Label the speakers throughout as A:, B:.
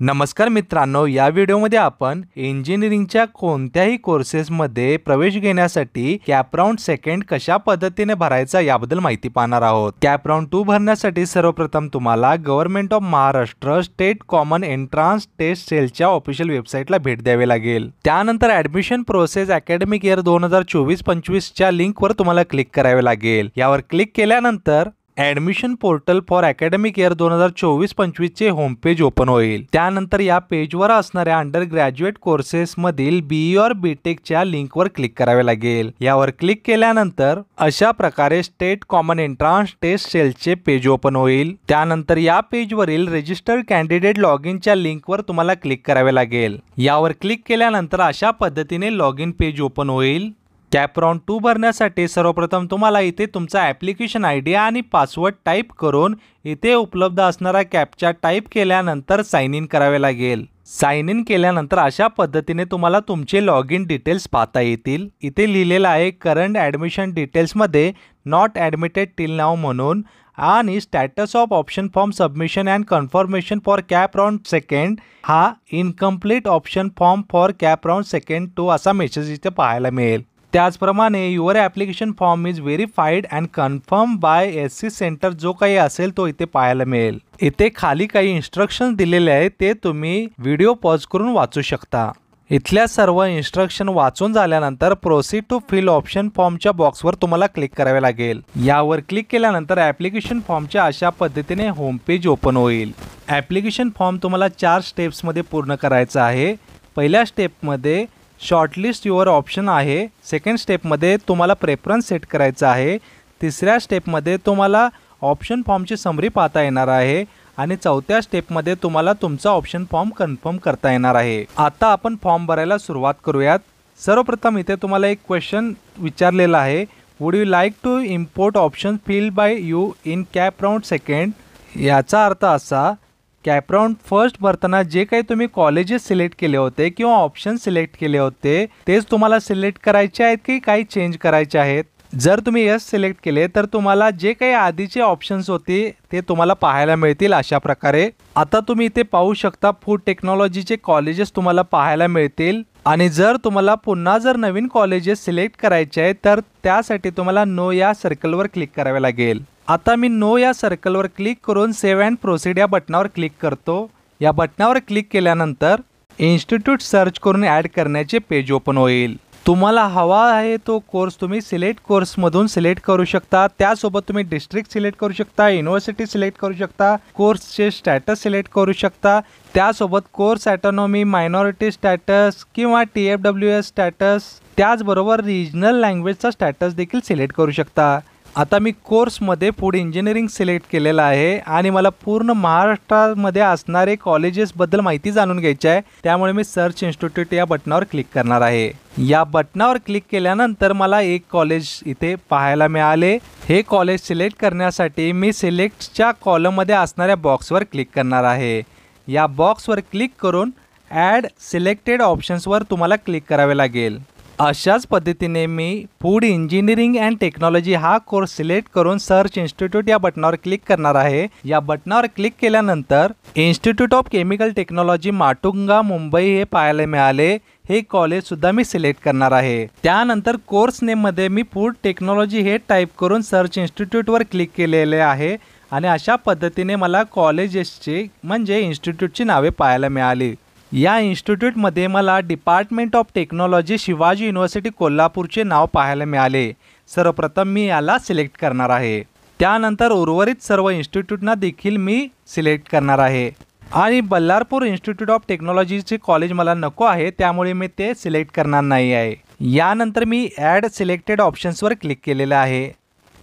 A: नमस्कार मित्रांनो, या व्हिडिओमध्ये आपण इंजिनिअरिंगच्या कोणत्याही कोर्सेसमध्ये प्रवेश घेण्यासाठी कॅप राउंड सेकंड कशा पद्धतीने भरायचा याबद्दल माहिती पाहणार आहोत। कॅप राउंड 2 भरण्यासाठी सर्वप्रथम तुम्हाला government of Maharashtra state common entrance test सेलच्या ऑफिशियल वेबसाईटला भेट द्यावी लागेल। त्यानंतर ऍडमिशन प्रोसेस अकॅडमिक इयर 2024-25 च्या लिंकवर तुम्हाला क्लिक करावे लागेल। यावर क्लिक केल्यानंतर admission portal for academic year 2024-25 चे होम पेज ओपन होईल। त्यानंतर या पेजवर असणाऱ्या अंडर ग्रॅज्युएट कोर्सेस मधील बीई और बीटेकच्या लिंकवर क्लिक करावे लागेल। यावर क्लिक केल्यानंतर अशा प्रकारे स्टेट कॉमन एंट्रन्स टेस्ट सेलचे पेज ओपन होईल। त्यानंतर या पेजवरील रजिस्टर्ड कॅन्डिडेट लॉग इनच्या लिंकवर तुम्हाला क्लिक करावे लागेल। यावर क्लिक केल्यानंतर अशा पद्धतीने लॉग इन पेज ओपन होईल। कॅप राउंड 2 भरण्यासाठी सर्वप्रथम तुम्हाला इथे तुमचा ॲप्लिकेशन आयडी आणि पासवर्ड टाईप करून इथे उपलब्ध असणारा कॅप्चा टाईप केल्यानंतर साइन इन करावे लागेल। साइन इन केल्यानंतर अशा पद्धतीने तुम्हाला तुमचे लॉग इन डिटेल्स पाहता येतील। इथे लिहिलेलं आहे करंट ॲडमिशन डिटेल्समध्ये नॉट ॲडमिटेड टिल नाव म्हणून आणि status of option form submission and confirmation for CAP round second हा incomplete option form for CAP round second 2 असा मेसेज इथे पाहायला मिळेल। त्याचप्रमाणे your application form is verified and confirm by SC centre जो काही असेल तो इथे पाहायला मिळेल। इथे खाली काही इन्स्ट्रक्शन दिलेले आहेत, ते तुम्ही व्हिडिओ पॉज करून वाचू शकता। इथल्या सर्व इन्स्ट्रक्शन वाचून झाल्यानंतर प्रोसीड टू फिल ऑप्शन फॉर्मच्या बॉक्सवर तुम्हाला क्लिक करावे लागेल। यावर क्लिक केल्यानंतर ॲप्लिकेशन फॉर्मच्या अशा पद्धतीने होम पेज ओपन होईल। ॲप्लिकेशन फॉर्म तुम्हाला 4 स्टेप्समध्ये पूर्ण करायचा आहे। पहिल्या स्टेपमध्ये शॉर्टलिस्ट युअर ऑप्शन आहे। सेकंड स्टेपमध्ये तुम्हाला प्रेफरन्स सेट करायचा आहे। तिसऱ्या स्टेपमध्ये तुम्हाला ऑप्शन फॉर्मची समरी पाहता येणार आहे आणि चौथ्या स्टेपमध्ये तुम्हाला तुमचा ऑप्शन फॉर्म कन्फर्म करता येणार आहे। आता आपण फॉर्म भरायला सुरुवात करूयात। सर्वप्रथम इथे तुम्हाला एक क्वेश्चन विचारलेला आहे, would you like to import option filled by you in CAP round second. याचा अर्थ असा, कॅप राउंड फर्स्ट भरताना जे काही तुम्ही कॉलेजेस सिलेक्ट केले होते किंवा ऑप्शन सिलेक्ट केले होते तेच तुम्हाला सिलेक्ट करायचे आहेत की काही चेंज करायचे आहेत। जर तुम्ही यस सिलेक्ट केले तर तुम्हाला जे काही आधीचे ऑप्शन्स होते ते तुम्हाला पाहायला मिळतील अशा प्रकारे। आता तुम्ही इथे पाहू शकता फूड टेक्नॉलॉजीचे कॉलेजेस तुम्हाला पाहायला मिळतील आणि जर तुम्हाला पुन्हा नवीन कॉलेजेस सिलेक्ट करायचे आहेत तर त्यासाठी तुम्हाला नो या सर्कलवर क्लिक करावे लागेल। आता मी नो या सर्कलवर क्लिक करून सेव्ह अँड प्रोसीड या बटनावर क्लिक करतो। या बटनावर क्लिक केल्यानंतर इन्स्टिट्यूट सर्च करून ॲड करण्याचे पेज ओपन होईल। तुम्हाला हवा आहे तो कोर्स तुम्ही सिलेक्ट कोर्समधून सिलेक्ट करू शकता। त्यासोबत तुम्ही डिस्ट्रिक्ट सिलेक्ट करू शकता, युनिव्हर्सिटी सिलेक्ट करू शकता, कोर्सचे स्टॅटस सिलेक्ट करू शकता, त्यासोबत कोर्स ऑटोनॉमी, मायनॉरिटी स्टॅटस किंवा TFWS स्टॅटस, त्याचबरोबर रिजनल लँग्वेजचा स्टॅटस देखील सिलेक्ट करू शकता। आता मी कोर्समध्ये फूड इंजिनिअरिंग सिलेक्ट केलेलं आहे आणि मला पूर्ण महाराष्ट्रामध्ये असणारे कॉलेजेसबद्दल माहिती जाणून घ्यायची आहे, त्यामुळे मी सर्च इन्स्टिट्यूट या बटनावर क्लिक करणार आहे। या बटनावर क्लिक केल्यानंतर मला एक कॉलेज इथे पाहायला मिळाले। हे कॉलेज सिलेक्ट करण्यासाठी मी सिलेक्टच्या कॉलममध्ये असणाऱ्या बॉक्सवर क्लिक करणार आहे। या बॉक्सवर क्लिक करून ॲड सिलेक्टेड ऑप्शन्सवर तुम्हाला क्लिक करावे लागेल। अशाच पद्धतीने मी फूड इंजिनिअरिंग अँड टेक्नॉलॉजी हा कोर्स सिलेक्ट करून सर्च इन्स्टिट्यूट या बटनावर क्लिक करणार आहे। या बटनावर क्लिक केल्यानंतर institute of chemical technology Matunga Mumbai हे पाहायला मिळाले। हे कॉलेज सुद्धा मी सिलेक्ट करणार आहे। त्यानंतर कोर्स नेममध्ये मी फूड टेक्नॉलॉजी हे टाईप करून सर्च इन्स्टिट्यूटवर क्लिक केलेले आहे आणि अशा पद्धतीने मला कॉलेजेसचे म्हणजे इन्स्टिट्यूटची नावे पाहायला मिळाली। या इन्स्टिट्यूटमध्ये मला department of technology Shivaji university कोल्हापूरचे नाव पाहायला मिळाले। सर्वप्रथम मी याला सिलेक्ट करणार आहे। त्यानंतर उर्वरित सर्व इन्स्टिट्यूटना देखील मी सिलेक्ट करणार आहे आणि बल्लारपूर इन्स्टिट्यूट ऑफ टेक्नॉलॉजीचे कॉलेज मला नको आहे, त्यामुळे मी ते सिलेक्ट करणार नाही आहे। यानंतर मी ॲड सिलेक्टेड ऑप्शन्सवर क्लिक केलेलं आहे।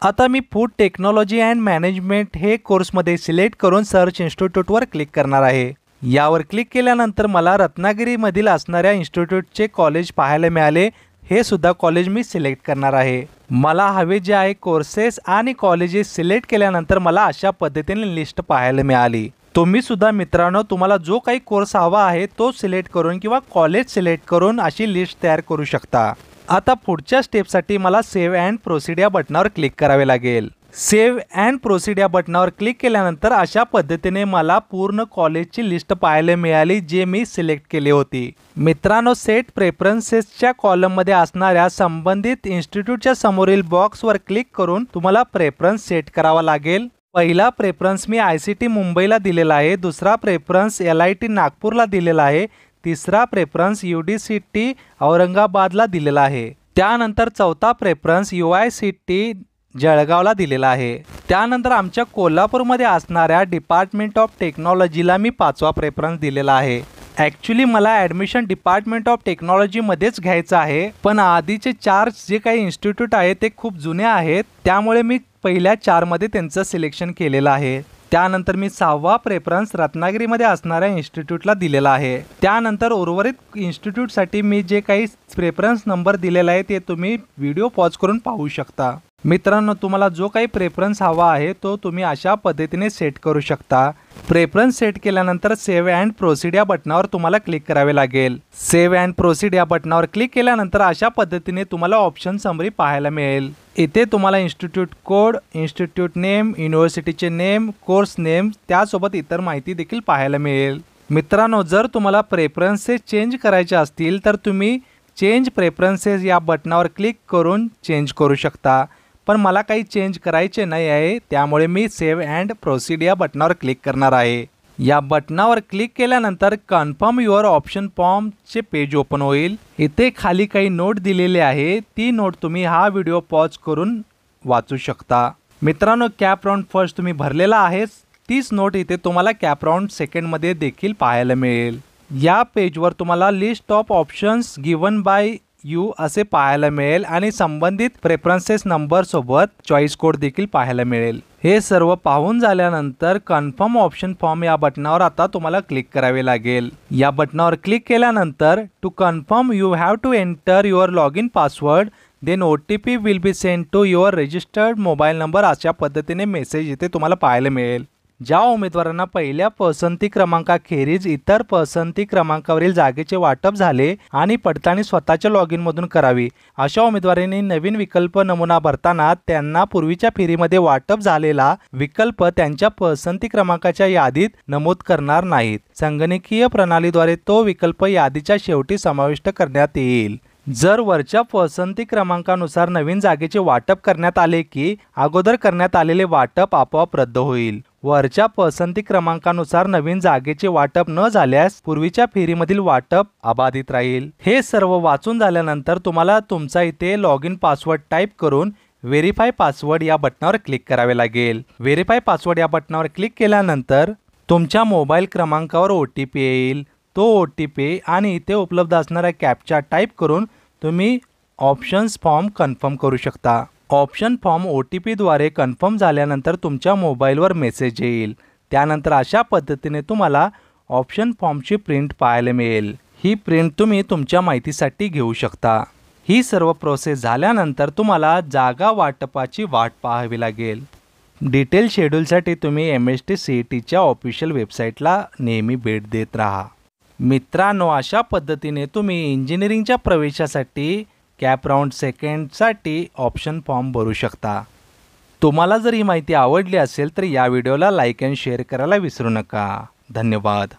A: आता मी फूड टेक्नॉलॉजी अँड मॅनेजमेंट हे कोर्समध्ये सिलेक्ट करून सर्च इन्स्टिट्यूटवर क्लिक करणार आहे। यावर क्लिक केल्यानंतर मला रत्नागिरीमधील असणाऱ्या इन्स्टिट्यूटचे कॉलेज पाहायला मिळाले। हे सुद्धा कॉलेज मी सिलेक्ट करणार आहे। मला हवे जे आहे कोर्सेस आणि कॉलेजेस सिलेक्ट केल्यानंतर मला अशा पद्धतीने लिस्ट पाहायला मिळाली। तुम्ही सुद्धा मित्रांनो तुम्हाला जो काही कोर्स हवा आहे तो सिलेक्ट करून किंवा कॉलेज सिलेक्ट करून अशी लिस्ट तयार करू शकता। आता पुढच्या स्टेपसाठी मला सेव्ह अँड प्रोसीड या बटनावर क्लिक करावे लागेल। सेव्ह अँड प्रोसीड या बटनावर क्लिक केल्यानंतर अशा पद्धतीने मला पूर्ण कॉलेजची लिस्ट पाहायला मिळाली जे मी सिलेक्ट केली होती। मित्रांनो, सेट प्रेफरन्सेसच्या कॉलममध्ये असणाऱ्या संबंधित इन्स्टिट्यूटच्या समोरील बॉक्सवर क्लिक करून तुम्हाला प्रेफरन्स सेट करावा लागेल। पहिला प्रेफरन्स मी ICT मुंबईला दिलेला आहे, दुसरा प्रेफरन्स LIT नागपूरला दिलेला आहे, तिसरा प्रेफरन्स UDCT औरंगाबादला दिलेला आहे, त्यानंतर चौथा प्रेफरन्स UICT जळगावला दिलेला आहे। त्यानंतर आमच्या कोल्हापूरमध्ये असणाऱ्या डिपार्टमेंट ऑफ टेक्नॉलॉजीला मी पाचवा प्रेफरन्स दिलेला आहे। ॲक्च्युली मला ॲडमिशन डिपार्टमेंट ऑफ टेक्नॉलॉजीमध्येच घ्यायचं आहे, पण आधीचे 4 जे काही इन्स्टिट्यूट आहेत ते खूप जुने आहेत, त्यामुळे मी पहिल्या 4 मध्ये त्यांचं सिलेक्शन केलेलं आहे। त्यानंतर मी 6वा प्रेफरन्स रत्नागिरीमध्ये असणाऱ्या इन्स्टिट्यूटला दिलेला आहे। त्यानंतर उर्वरित इन्स्टिट्यूटसाठी मी जे काही प्रेफरन्स नंबर दिलेला आहे ते तुम्ही व्हिडिओ पॉज करून पाहू शकता। मित्रांनो, तुम्हाला जो काही प्रेफरन्स हवा आहे तो तुम्ही अशा पद्धतीने सेट करू शकता। प्रेफरन्स सेट केल्यानंतर सेव्ह अँड प्रोसीड या बटनावर तुम्हाला क्लिक करावे लागेल। सेव्ह अँड प्रोसीड या बटनावर क्लिक केल्यानंतर अशा पद्धतीने तुम्हाला ऑप्शन समरी पाहायला मिळेल। इथे तुम्हाला इन्स्टिट्यूट कोड, इन्स्टिट्यूट नेम, युनिव्हर्सिटीचे नेम, कोर्स नेम त्यासोबत इतर माहिती देखील पाहायला मिळेल। मित्रांनो, जर तुम्हाला प्रेफरन्सेस चेंज करायचे असतील तर तुम्ही चेंज प्रेफरन्सेस या बटनावर क्लिक करून चेंज करू शकता, पण मला काही चेंज करायचे नाही आहे, त्यामुळे मी सेव्ह अँड प्रोसीड या बटनावर क्लिक करणार आहे। या बटनावर क्लिक केल्यानंतर कन्फर्म युअर ऑप्शन फॉर्मचे पेज ओपन होईल। इथे खाली काही नोट दिलेले आहे, ती नोट तुम्ही हा व्हिडिओ पॉज करून वाचू शकता। मित्रांनो, कॅप राऊंड फर्स्ट तुम्ही भरलेला आहे, तीच नोट इथे तुम्हाला कॅप राऊंड सेकंडमध्ये देखील पाहायला मिळेल। या पेजवर तुम्हाला list of options given by you असे पाहायला मिळेल आणि संबंधित प्रेफरन्सेस नंबर सोबत चॉईस कोड देखील पाहायला मिळेल। हे सर्व पाहून झाल्यानंतर कन्फर्म ऑप्शन फॉर्म या बटनावर आता तुम्हाला क्लिक करावे लागेल। या बटनावर क्लिक केल्यानंतर to confirm you have to enter your log in password then OTP will be send to your registered mobile number अशा पद्धतीने मेसेज इथे तुम्हाला पाहायला मिळेल। ज्या उमेदवारांना पहिल्या पसंती क्रमांकाखेरीज इतर पसंती क्रमांकावरील जागेचे वाटप झाले आणि पडताळणी स्वतःच्या लॉग इन मधून करावी अशा उमेदवारांनी नवीन विकल्प नमुना भरताना त्यांना पूर्वीच्या फेरीमध्ये वाटप झालेला विकल्प त्यांच्या पसंती क्रमांकाच्या यादीत नमूद करणार नाहीत। संगणकीय प्रणालीद्वारे तो विकल्प यादीच्या शेवटी समाविष्ट करण्यात येईल। जर वरच्या पसंती क्रमांकानुसार नवीन जागेचे वाटप करण्यात आले की अगोदर करण्यात आलेले वाटप आपोआप रद्द होईल। वरच्या पसंती क्रमांकानुसार नवीन जागेचे वाटप न झाल्यास पूर्वीच्या फेरीमधील वाटप अबाधित राहील। हे सर्व वाचून झाल्यानंतर तुम्हाला तुमचा इथे लॉग इन पासवर्ड टाईप करून व्हेरीफाय पासवर्ड या बटनावर क्लिक करावे लागेल। व्हेरीफाय पासवर्ड या बटनावर क्लिक केल्यानंतर तुमच्या मोबाईल क्रमांकावर OTP येईल। तो OTP आणि इथे उपलब्ध असणारा कॅप्चा टाईप करून तुम्ही ऑप्शन्स फॉर्म कन्फर्म करू शकता। ऑप्शन फॉर्म OTP द्वारे कन्फर्म झाल्यानंतर तुमच्या मोबाईलवर मेसेज येईल। त्यानंतर अशा पद्धतीने तुम्हाला ऑप्शन फॉर्मची प्रिंट पाहायला मिळेल। ही प्रिंट तुम्ही तुमच्या माहितीसाठी घेऊ शकता। ही सर्व प्रोसेस झाल्यानंतर तुम्हाला जागा वाटपाची वाट पाहावी लागेल। डिटेल शेड्यूलसाठी तुम्ही MST CETच्या ऑफिशियल वेबसाईटला नेहमी भेट देत राहा। मित्रांनो, अशा पद्धतीने तुम्ही इंजिनिअरिंगच्या प्रवेशासाठी कॅप राऊंड सेकंडसाठी ऑप्शन फॉर्म भरू शकता। तुम्हाला जर ही माहिती आवडली असेल तर या व्हिडिओला लाईक अँड शेअर करायला विसरू नका। धन्यवाद।